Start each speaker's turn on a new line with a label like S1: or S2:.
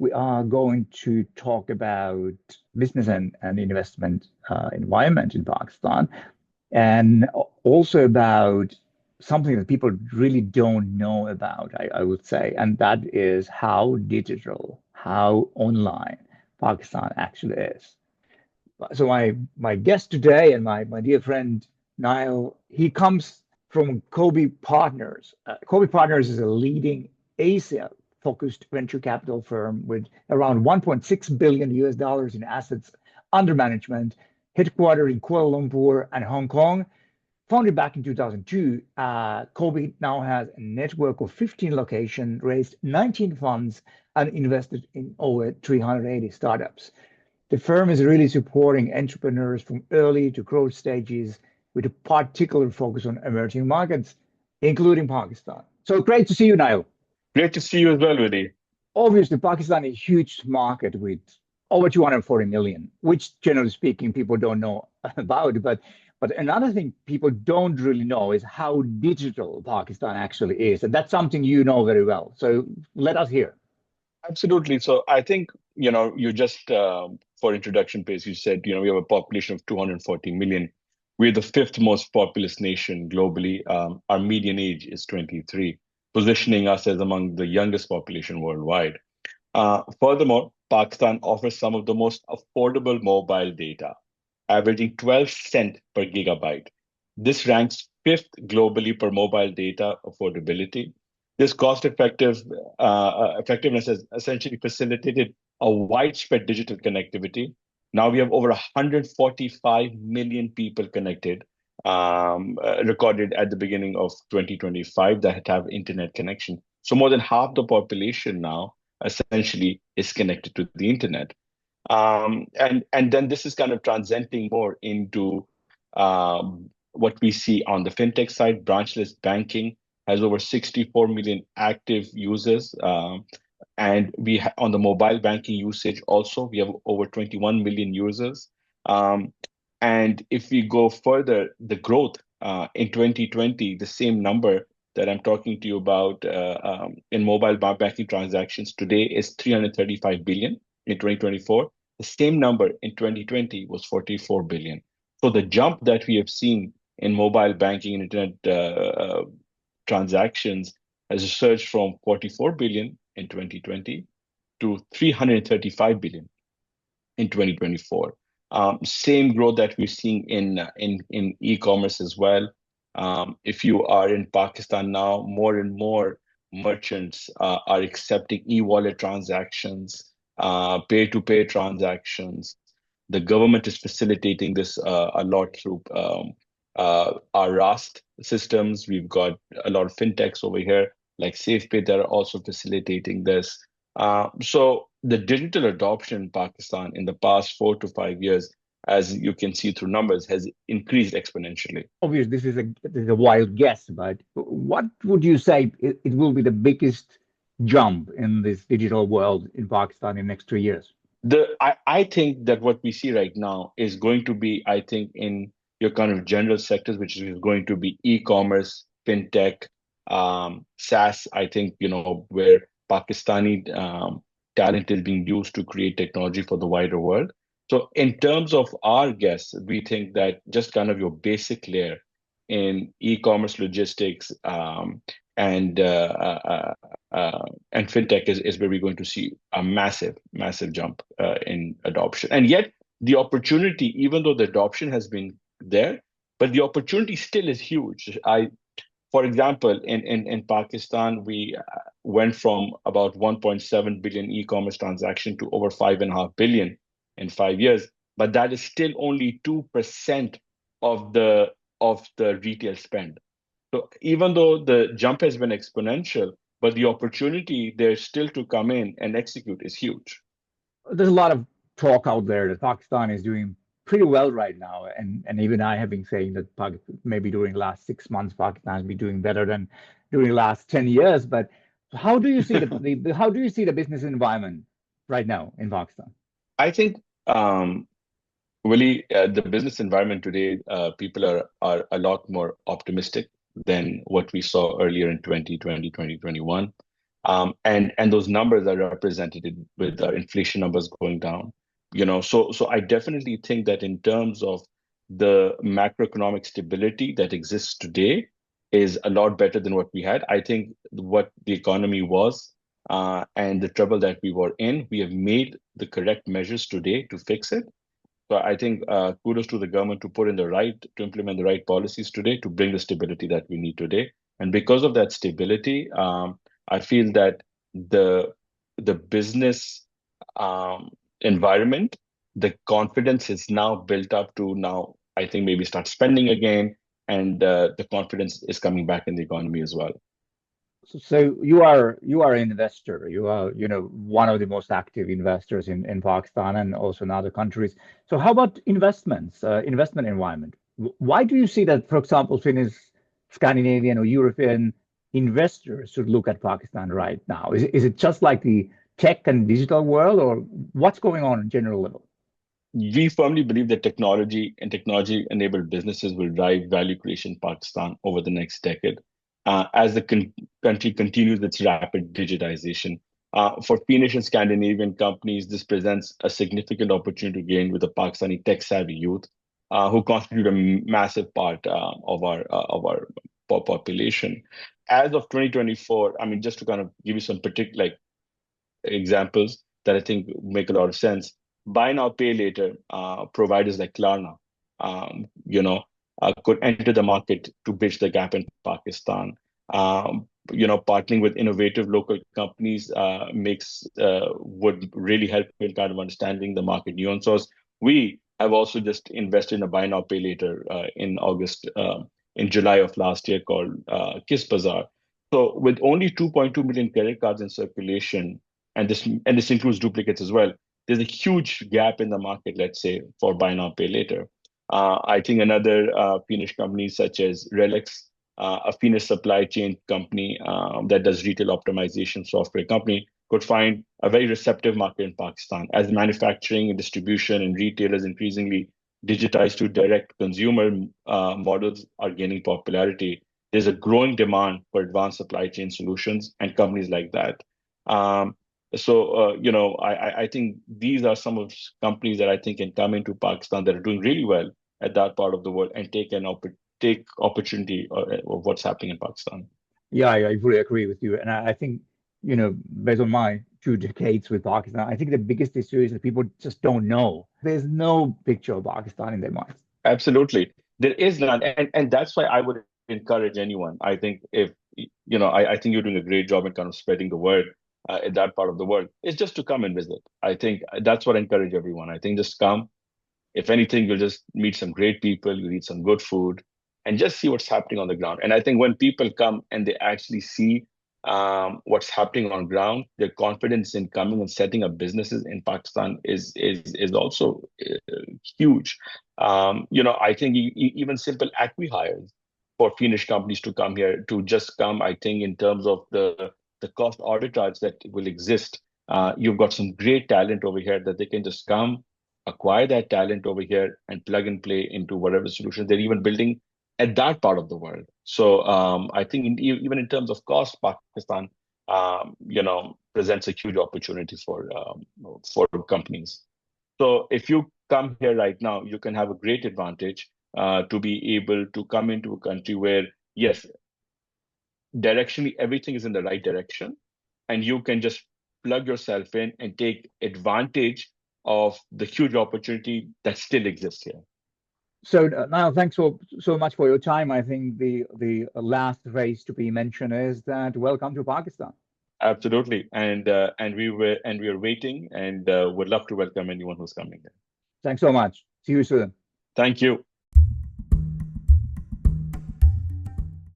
S1: we are going to talk about business and investment environment in Pakistan, and also about something that people really don't know about, I would say, and that is how digital, how online Pakistan actually is. So my guest today and my dear friend Naiel, he comes from Gobi Partners. Gobi Partners is a leading Asia-focused venture capital firm with around 1.6 billion US dollars in assets under management, headquartered in Kuala Lumpur and Hong Kong. Founded back in 2002, Gobi now has a network of 15 locations, raised 19 funds, and invested in over 380 startups. The firm is really supporting entrepreneurs from early to growth stages with a particular focus on emerging markets, including Pakistan. So great to see you, Niall.
S2: Great to see you as well, Willie.
S1: Obviously, Pakistan is a huge market with over 240 million, which generally speaking, people don't know about. But another thing people don't really know is how digital Pakistan actually is. And that's something you know very well. So let us hear.
S2: Absolutely. So I think, you just, for introduction pace, you said, we have a population of 240 million. We're the fifth most populous nation globally. Our median age is 23, positioning us as among the youngest population worldwide. Furthermore, Pakistan offers some of the most affordable mobile data, averaging 12 cent per gigabyte. This ranks fifth globally per mobile data affordability. This effectiveness has essentially facilitated a widespread digital connectivity. Now we have over 145 million people connected, recorded at the beginning of 2025 that have internet connection. So more than half the population now essentially is connected to the internet. And then this is kind of transcending more into what we see on the fintech side. Branchless banking has over 64 million active users. And on the mobile banking usage also, we have over 21 million users. And if we go further, the growth in 2020, the same number that I'm talking to you about in mobile banking transactions today is 335 billion in 2024. The same number in 2020 was 44 billion. So the jump that we have seen in mobile banking and internet transactions has surged from 44 billion in 2020 to 335 billion in 2024. Same growth that we're seeing in e-commerce as well. If you are in Pakistan now, more and more merchants are accepting e-wallet transactions, pay-to-pay transactions. The government is facilitating this a lot through our Rust systems. We've got a lot of fintechs over here, like SafePay, that are also facilitating this. So the digital adoption in Pakistan in the past 4 to 5 years, as you can see through numbers, has increased exponentially.
S1: Obviously, this is a wild guess, but what would you say it will be the biggest jump in this digital world in Pakistan in the next 3 years?
S2: I think that what we see right now is going to be, I think, in your kind of general sectors, which is going to be e-commerce, fintech, SaaS, I think, where Pakistani talent is being used to create technology for the wider world. So in terms of our guess, we think that just kind of your basic layer in e-commerce, logistics, and fintech is where we're going to see a massive jump in adoption. And yet the opportunity, even though the adoption has been there, but the opportunity still is huge. For example, in Pakistan, we went from about 1.7 billion e-commerce transaction to over 5.5 billion in 5 years, but that is still only 2% of the retail spend. So even though the jump has been exponential, but the opportunity there's still to come in and execute is huge.
S1: There's a lot of talk out there that Pakistan is doing pretty well right now, and even I have been saying that maybe during the last 6 months, Pakistan has been doing better than during the last 10 years. But how do you see how do you see the business environment right now in Pakistan?
S2: I think, Willie, the business environment today, people are a lot more optimistic than what we saw earlier in 2020, 2021. And those numbers are represented with inflation numbers going down. So I definitely think that in terms of the macroeconomic stability that exists today is a lot better than what we had. I think what the economy was and the trouble that we were in, we have made the correct measures today to fix it. So I think kudos to the government to implement the right policies today to bring the stability that we need today. And because of that stability, I feel that the the business environment, the confidence is now built up to now, I think maybe start spending again, and the confidence is coming back in the economy as well.
S1: So you are an investor. You are, one of the most active investors in Pakistan and also in other countries. So how about investments, investment environment? Why do you see that, for example, Finnish, Scandinavian or European investors should look at Pakistan right now? Is it just like the tech and digital world, or what's going on in general level?
S2: We firmly believe that technology and technology-enabled businesses will drive value creation in Pakistan over the next decade as the country continues its rapid digitization. For Finnish and Scandinavian companies, this presents a significant opportunity to gain with the Pakistani tech-savvy youth, who constitute a massive part of our population. As of 2024, I mean, just to kind of give you some particular examples that I think make a lot of sense. Buy now, pay later providers like Klarna, could enter the market to bridge the gap in Pakistan. Partnering with innovative local companies makes would really help in kind of understanding the market nuances. We have also just invested in a buy now, pay later in July of last year called Kiss Bazaar. So with only 2.2 million credit cards in circulation, and this includes duplicates as well. There's a huge gap in the market, let's say, for buy now, pay later. I think another Finnish company such as Relics, a Finnish supply chain company that does retail optimization software company, could find a very receptive market in Pakistan as manufacturing and distribution and retailers increasingly digitized to direct consumer models are gaining popularity. There's a growing demand for advanced supply chain solutions and companies like that. I think these are some of companies that I think can come into Pakistan that are doing really well at that part of the world and take opportunity of what's happening in Pakistan.
S1: Yeah, I fully agree with you. And I think, based on my 2 decades with Pakistan, I think the biggest issue is that people just don't know. There's no picture of Pakistan in their minds.
S2: Absolutely. There is none. And that's why I would encourage anyone. I think I think you're doing a great job in kind of spreading the word in that part of the world. It's just to come and visit. I think that's what I encourage everyone. I think just come. If anything, you'll just meet some great people, you'll eat some good food, and just see what's happening on the ground. And I think when people come and they actually see what's happening on ground, their confidence in coming and setting up businesses in Pakistan is also huge. I think even simple acqui-hires for Finnish companies to come here to just come. I think in terms of the cost arbitrage that will exist, you've got some great talent over here that they can just come, acquire that talent over here, and plug and play into whatever solution they're even building at that part of the world. So I think even in terms of cost, Pakistan, presents a huge opportunity for companies. So if you come here right now, you can have a great advantage to be able to come into a country where, yes, directionally everything is in the right direction, and you can just plug yourself in and take advantage of the huge opportunity that still exists here.
S1: So now, thanks so much for your time. I think the last phrase to be mentioned is that welcome to Pakistan.
S2: Absolutely, and we are waiting, and would love to welcome anyone who's coming there.
S1: Thanks so much. See you soon.
S2: Thank you.